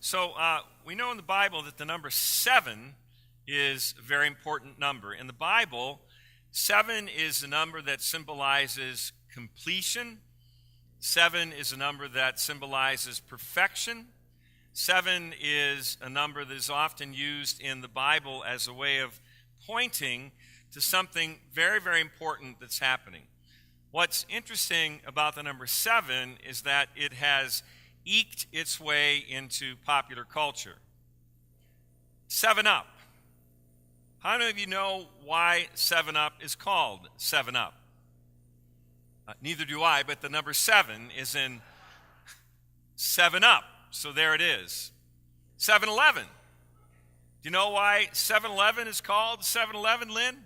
So we know in the Bible that the number 7 is a very important number. In the Bible, 7 is a number that symbolizes completion. 7 is a number that symbolizes perfection. 7 is a number that is often used in the Bible as a way of pointing to something very, very important that's happening. What's interesting about the number 7 is that it has eked its way into popular culture. 7 Up. How many of you know why 7 Up is called 7 Up? Neither do I, but the number 7 is in 7 Up. So there it is. 7-Eleven. Do you know why 7-Eleven is called 7-Eleven, Lynn?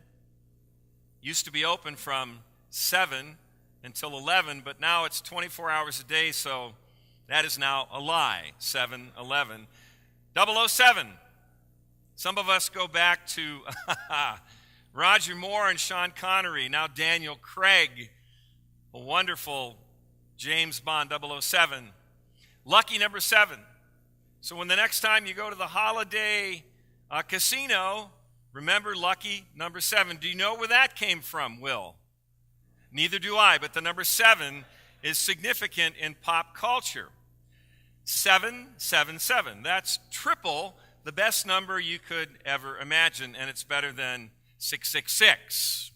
Used to be open from 7 until 11, but now it's 24 hours a day, so that is now a lie. 7-Eleven. 007. Some of us go back to Roger Moore and Sean Connery, now Daniel Craig, a wonderful James Bond 007. Lucky number 7. So when the next time you go to the Holiday Casino, remember lucky number 7. Do you know where that came from, Will? Neither do I, but the number 7 is significant in pop culture. 777. That's triple the best number you could ever imagine, and it's better than 666.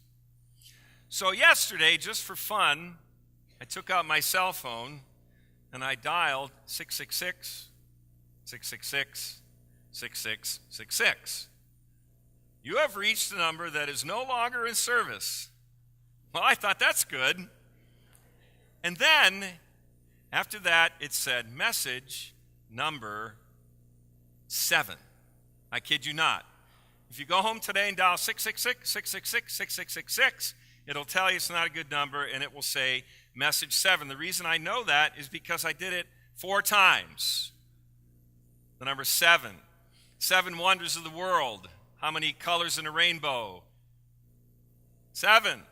So yesterday, just for fun, I took out my cell phone and I dialed 666, 666, 6666. You have reached a number that is no longer in service. Well, I thought that's good. And then, after that, it said message number 7. I kid you not. If you go home today and dial 666, 666, 6666, it'll tell you it's not a good number, and it will say message 7. The reason I know that is because I did it 4 times. The number 7. 7 wonders of the world. How many colors in a rainbow? 7.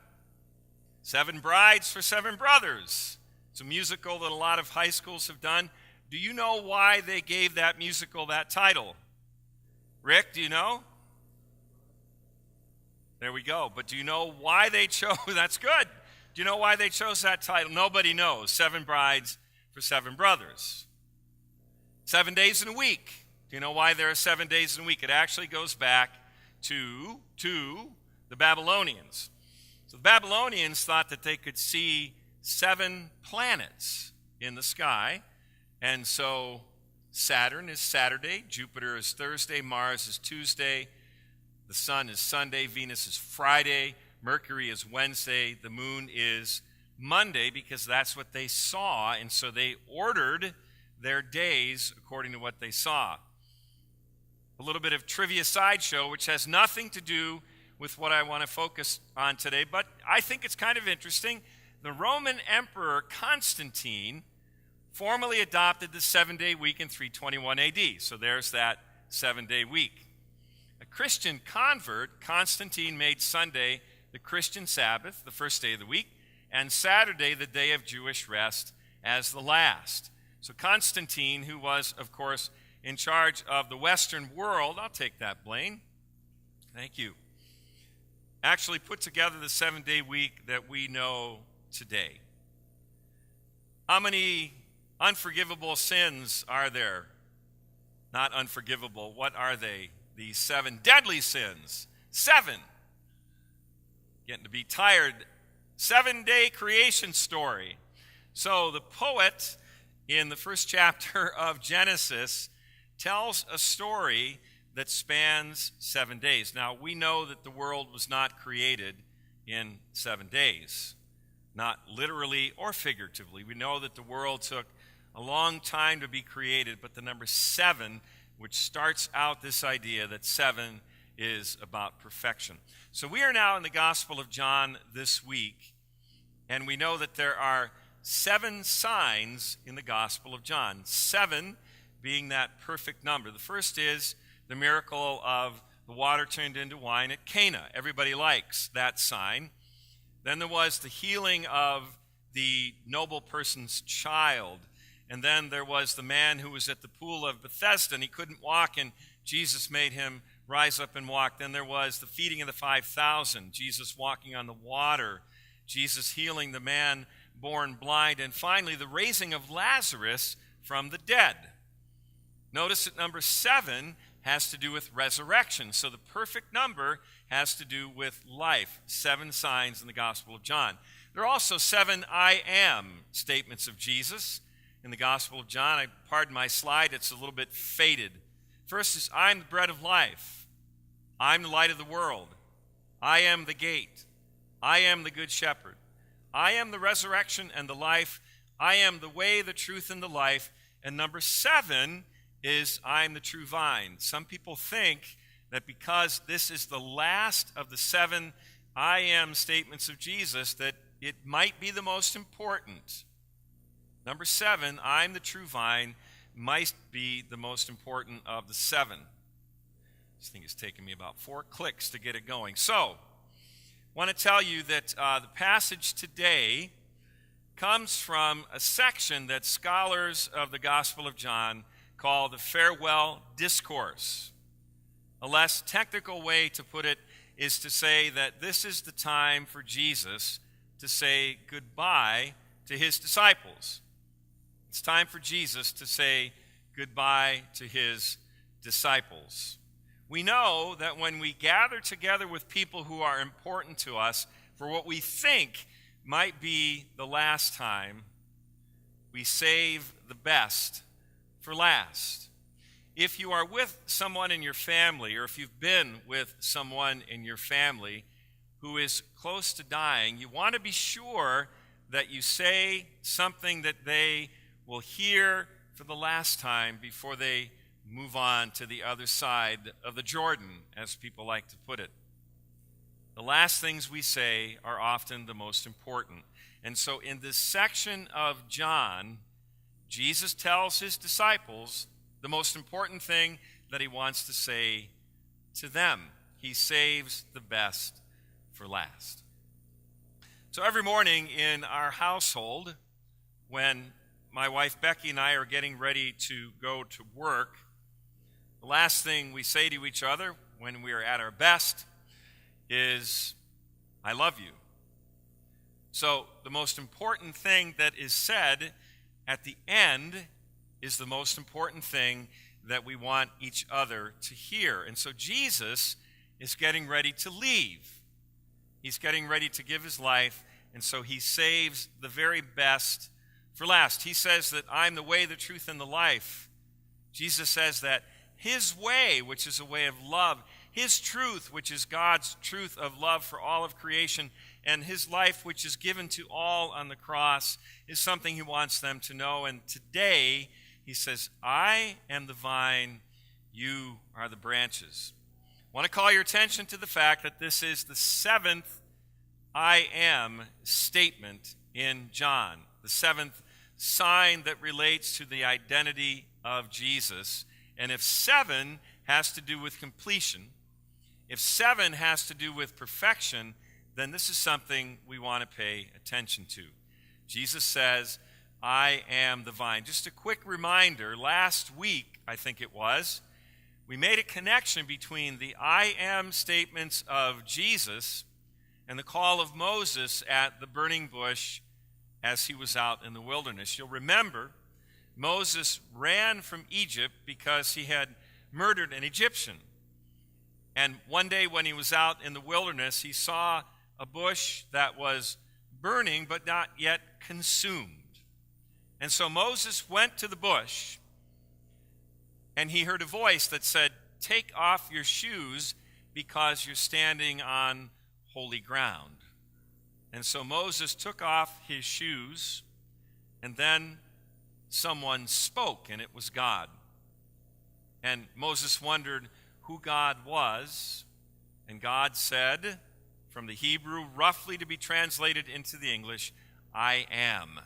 7 brides for 7 brothers. It's a musical that a lot of high schools have done. Do you know why they gave that musical that title? Rick, do you know? There we go. But do you know why they chose? That's good. Do you know why they chose that title? Nobody knows. 7 brides for 7 brothers. 7 days in a week. Do you know why there are 7 days in a week? It actually goes back to the Babylonians. So the Babylonians thought that they could see 7 planets in the sky. And so Saturn is Saturday, Jupiter is Thursday, Mars is Tuesday, the sun is Sunday, Venus is Friday, Mercury is Wednesday, the moon is Monday, because that's what they saw, and so they ordered their days according to what they saw. A little bit of trivia sideshow, which has nothing to do with what I want to focus on today, but I think it's kind of interesting. The Roman Emperor Constantine formally adopted the 7-day week in 321 AD, so there's that 7-day week. A Christian convert, Constantine made Sunday the Christian Sabbath, the first day of the week, and Saturday the day of Jewish rest as the last. So Constantine, who was, of course, in charge of the Western world, I'll take that, Blaine. Thank you. Actually put together the 7-day week that we know today. How many unforgivable sins are there? Not unforgivable. What are they? The 7 deadly sins. 7. Getting to be tired. 7-day creation story. So the poet in the first chapter of Genesis tells a story that spans 7 days. Now, we know that the world was not created in 7 days, not literally or figuratively. We know that the world took a long time to be created, but the number 7, which starts out this idea that 7 is about perfection. So we are now in the Gospel of John this week, and we know that there are 7 signs in the Gospel of John, 7 being that perfect number. The first is the miracle of the water turned into wine at Cana. Everybody likes that sign. Then there was the healing of the noble person's child. And then there was the man who was at the pool of Bethesda, and he couldn't walk, and Jesus made him rise up and walk. Then there was the feeding of the 5,000, Jesus walking on the water, Jesus healing the man born blind, and finally the raising of Lazarus from the dead. Notice that number 7 has to do with resurrection. So the perfect number has to do with life. 7 signs in the Gospel of John. There are also 7 I am statements of Jesus in the Gospel of John. Pardon my slide, it's a little bit faded. First is, I am the bread of life. I am the light of the world. I am the gate. I am the good shepherd. I am the resurrection and the life. I am the way, the truth, and the life. And number 7 is, I am the true vine. Some people think that because this is the last of the 7 I am statements of Jesus, that it might be the most important. Number 7, I am the true vine, might be the most important of the 7. This thing has taken me about 4 clicks to get it going. So, I want to tell you that the passage today comes from a section that scholars of the Gospel of John call the Farewell Discourse. A less technical way to put it is to say that this is the time for Jesus to say goodbye to his disciples. It's time for Jesus to say goodbye to his disciples. We know that when we gather together with people who are important to us for what we think might be the last time, we save the best for last. If you are with someone in your family, or if you've been with someone in your family who is close to dying, you want to be sure that you say something that they will hear for the last time before they move on to the other side of the Jordan, as people like to put it. The last things we say are often the most important. And so in this section of John, Jesus tells his disciples the most important thing that he wants to say to them. He saves the best for last. So every morning in our household, when my wife Becky and I are getting ready to go to work, the last thing we say to each other when we are at our best is, I love you. So the most important thing that is said at the end is the most important thing that we want each other to hear. And so Jesus is getting ready to leave. He's getting ready to give his life, and so he saves the very best for last. He says that I'm the way, the truth, and the life. Jesus says that his way, which is a way of love, his truth, which is God's truth of love for all of creation, and his life, which is given to all on the cross, is something he wants them to know. And today, he says, I am the vine, you are the branches. I want to call your attention to the fact that this is the 7th I am statement in John, the 7th sign that relates to the identity of Jesus. And if 7 has to do with completion, if 7 has to do with perfection, then this is something we want to pay attention to. Jesus says, I am the vine. Just a quick reminder, last week, I think it was, we made a connection between the I am statements of Jesus and the call of Moses at the burning bush as he was out in the wilderness. You'll remember, Moses ran from Egypt because he had murdered an Egyptian. And one day when he was out in the wilderness, he saw a bush that was burning but not yet consumed. And so Moses went to the bush, and he heard a voice that said, take off your shoes because you're standing on holy ground. And so Moses took off his shoes, and then someone spoke, and it was God. And Moses wondered who God was, and God said, from the Hebrew, roughly to be translated into the English, I am.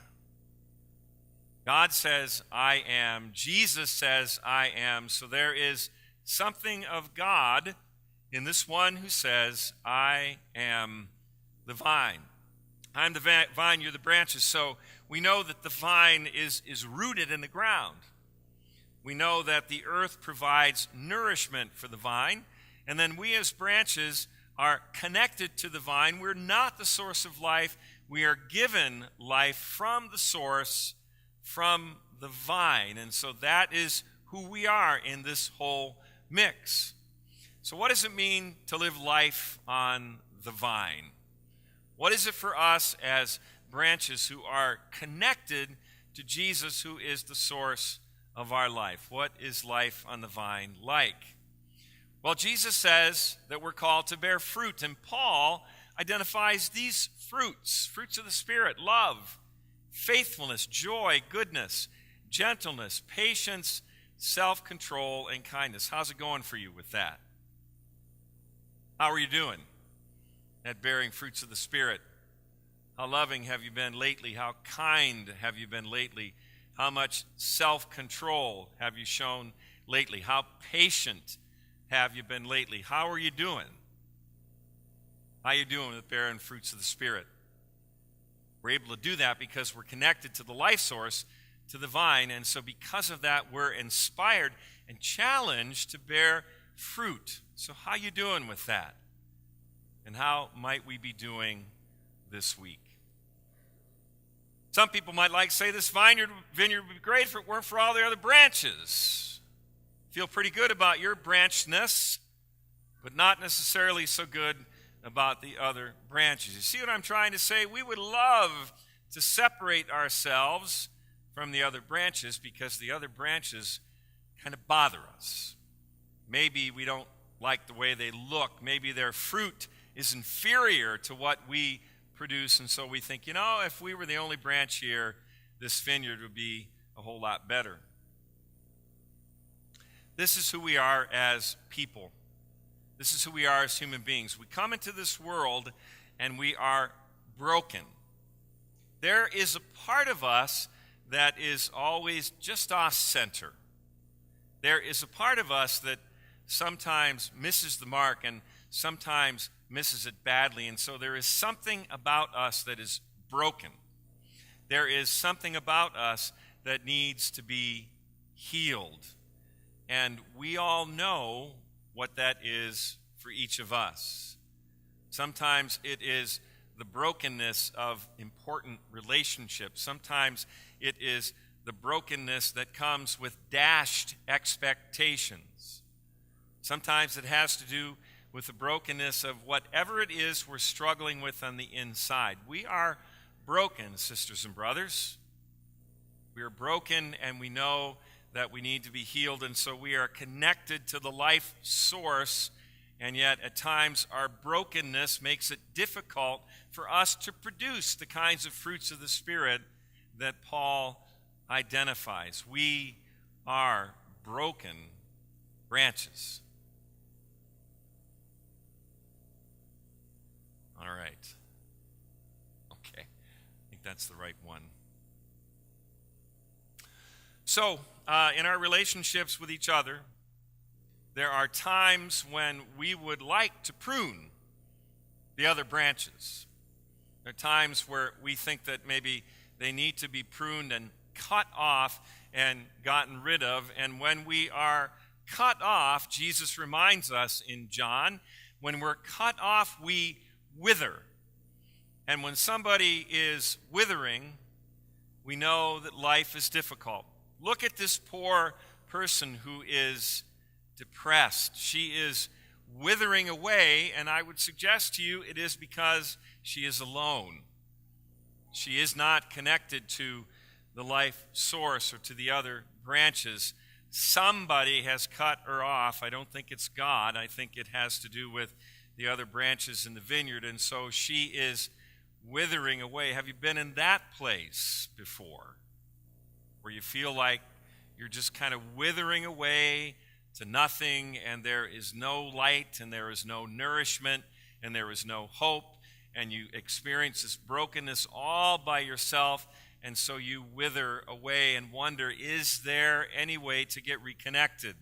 God says, I am. Jesus says, I am. So there is something of God in this one who says, I am the vine. I'm the vine, you're the branches. So we know that the vine is rooted in the ground. We know that the earth provides nourishment for the vine, and then we as branches are connected to the vine. We're not the source of life. We are given life from the source, from the vine. And so that is who we are in this whole mix. So what does it mean to live life on the vine? What is it for us as branches who are connected to Jesus, who is the source of our life? What is life on the vine like? Well, Jesus says that we're called to bear fruit, and Paul identifies these fruits of the Spirit: love, faithfulness, joy, goodness, gentleness, patience, self-control, and kindness. How's it going for you with that? How are you doing at bearing fruits of the Spirit? How loving have you been lately? How kind have you been lately? How much self-control have you shown lately? How patient have you been lately? How are you doing? How are you doing with bearing fruits of the Spirit? We're able to do that because we're connected to the life source, to the vine, and so because of that, we're inspired and challenged to bear fruit. So how are you doing with that? And how might we be doing this week? Some people might like to say this vineyard would be great if it weren't for all the other branches. Feel pretty good about your branchedness, but not necessarily so good about the other branches. You see what I'm trying to say? We would love to separate ourselves from the other branches because the other branches kind of bother us. Maybe we don't like the way they look. Maybe their fruit is inferior to what we produce, and so we think, if we were the only branch here, this vineyard would be a whole lot better. This is who we are as people. This is who we are as human beings. We come into this world and we are broken. There is a part of us that is always just off center. There is a part of us that sometimes misses the mark and sometimes misses it badly. And so there is something about us that is broken. There is something about us that needs to be healed. And we all know what that is for each of us. Sometimes it is the brokenness of important relationships. Sometimes it is the brokenness that comes with dashed expectations. Sometimes it has to do with the brokenness of whatever it is we're struggling with on the inside. We are broken, sisters and brothers. We are broken, and we know that we need to be healed, and so we are connected to the life source, and yet at times our brokenness makes it difficult for us to produce the kinds of fruits of the Spirit that Paul identifies. We are broken branches. All right. Okay. I think that's the right one. So, in our relationships with each other, there are times when we would like to prune the other branches. There are times where we think that maybe they need to be pruned and cut off and gotten rid of. And when we are cut off, Jesus reminds us in John, when we're cut off, we wither. And when somebody is withering, we know that life is difficult. Look at this poor person who is depressed. She is withering away, and I would suggest to you it is because she is alone. She is not connected to the life source or to the other branches. Somebody has cut her off. I don't think it's God. I think it has to do with the other branches in the vineyard, and so she is withering away. Have you been in that place before, where you feel like you're just kind of withering away to nothing, and there is no light, and there is no nourishment, and there is no hope, and you experience this brokenness all by yourself, and so you wither away and wonder, is there any way to get reconnected?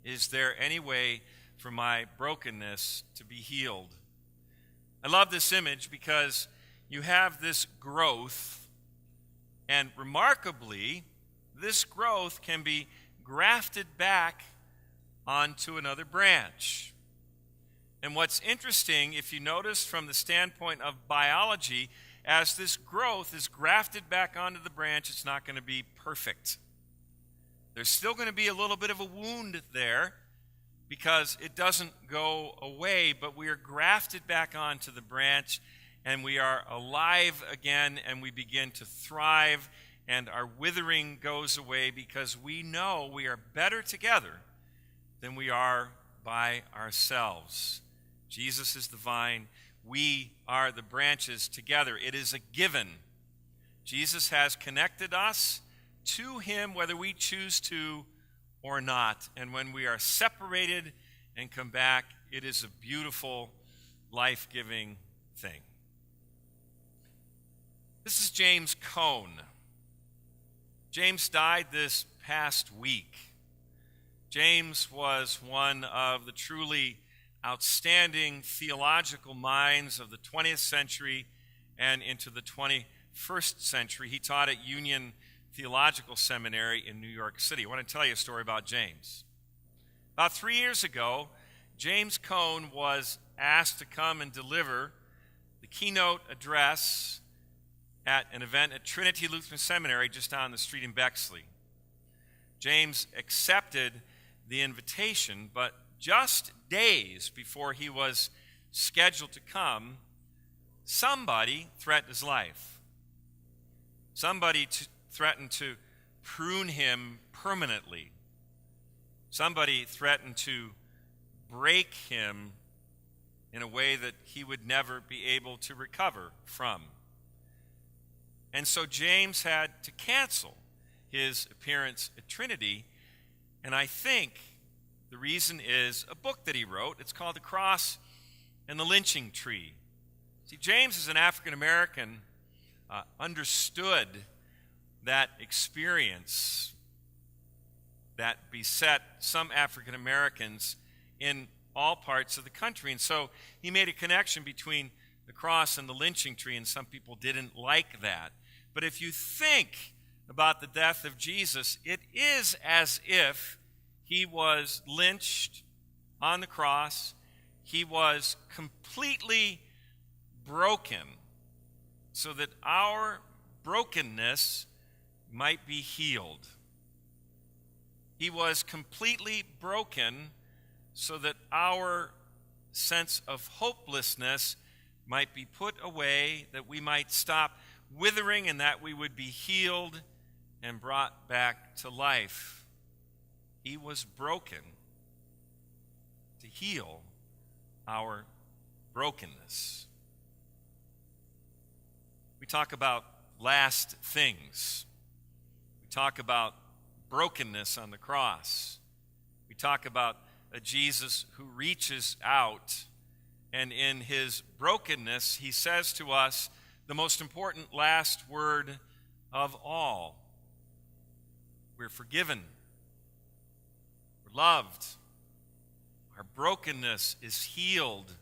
Is there any way for my brokenness to be healed? I love this image because you have this growth And remarkably, this growth can be grafted back onto another branch. And what's interesting, if you notice from the standpoint of biology, as this growth is grafted back onto the branch, it's not going to be perfect. There's still going to be a little bit of a wound there because it doesn't go away, but we are grafted back onto the branch and we are alive again and we begin to thrive and our withering goes away because we know we are better together than we are by ourselves. Jesus is the vine. We are the branches together. It is a given. Jesus has connected us to him whether we choose to or not. And when we are separated and come back, it is a beautiful, life-giving thing. This is James Cone. James died this past week. James was one of the truly outstanding theological minds of the 20th century and into the 21st century. He taught at Union Theological Seminary in New York City. I want to tell you a story about James. About 3 years ago, James Cone was asked to come and deliver the keynote address at an event at Trinity Lutheran Seminary just down the street in Bexley. James accepted the invitation, but just days before he was scheduled to come, somebody threatened his life. Somebody threatened to prune him permanently. Somebody threatened to break him in a way that he would never be able to recover from. And so James had to cancel his appearance at Trinity, and I think the reason is a book that he wrote. It's called The Cross and the Lynching Tree. See, James, as an African American, understood that experience that beset some African Americans in all parts of the country. And so he made a connection between the cross and the lynching tree, and some people didn't like that. But if you think about the death of Jesus, it is as if he was lynched on the cross. He was completely broken so that our brokenness might be healed. He was completely broken so that our sense of hopelessness might be put away, that we might stop withering, and that we would be healed and brought back to life. He was broken to heal our brokenness. We talk about last things. We talk about brokenness on the cross. We talk about a Jesus who reaches out, and in his brokenness, he says to us the most important last word of all. We're forgiven. We're loved. Our brokenness is healed.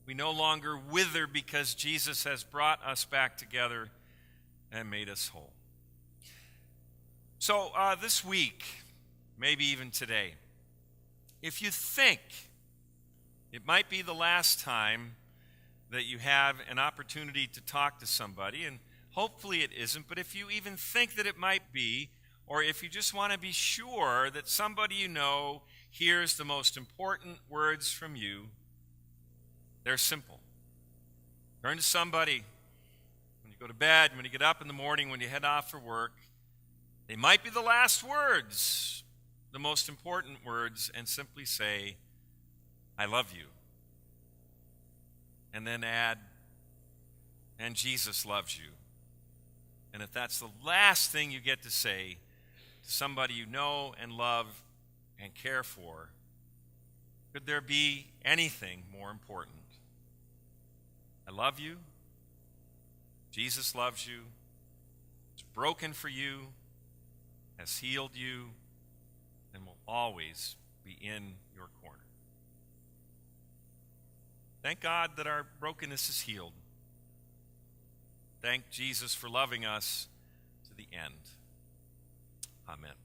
We no longer wither because Jesus has brought us back together and made us whole. So this week, maybe even today, if you think it might be the last time that you have an opportunity to talk to somebody, and hopefully it isn't, but if you even think that it might be, or if you just want to be sure that somebody you know hears the most important words from you, they're simple. Turn to somebody when you go to bed, when you get up in the morning, when you head off for work. They might be the last words, the most important words, and simply say, I love you. And then add, and Jesus loves you. And if that's the last thing you get to say to somebody you know and love and care for, could there be anything more important? I love you. Jesus loves you. It's broken for you, has healed you, and will always be in your corner. Thank God that our brokenness is healed. Thank Jesus for loving us to the end. Amen.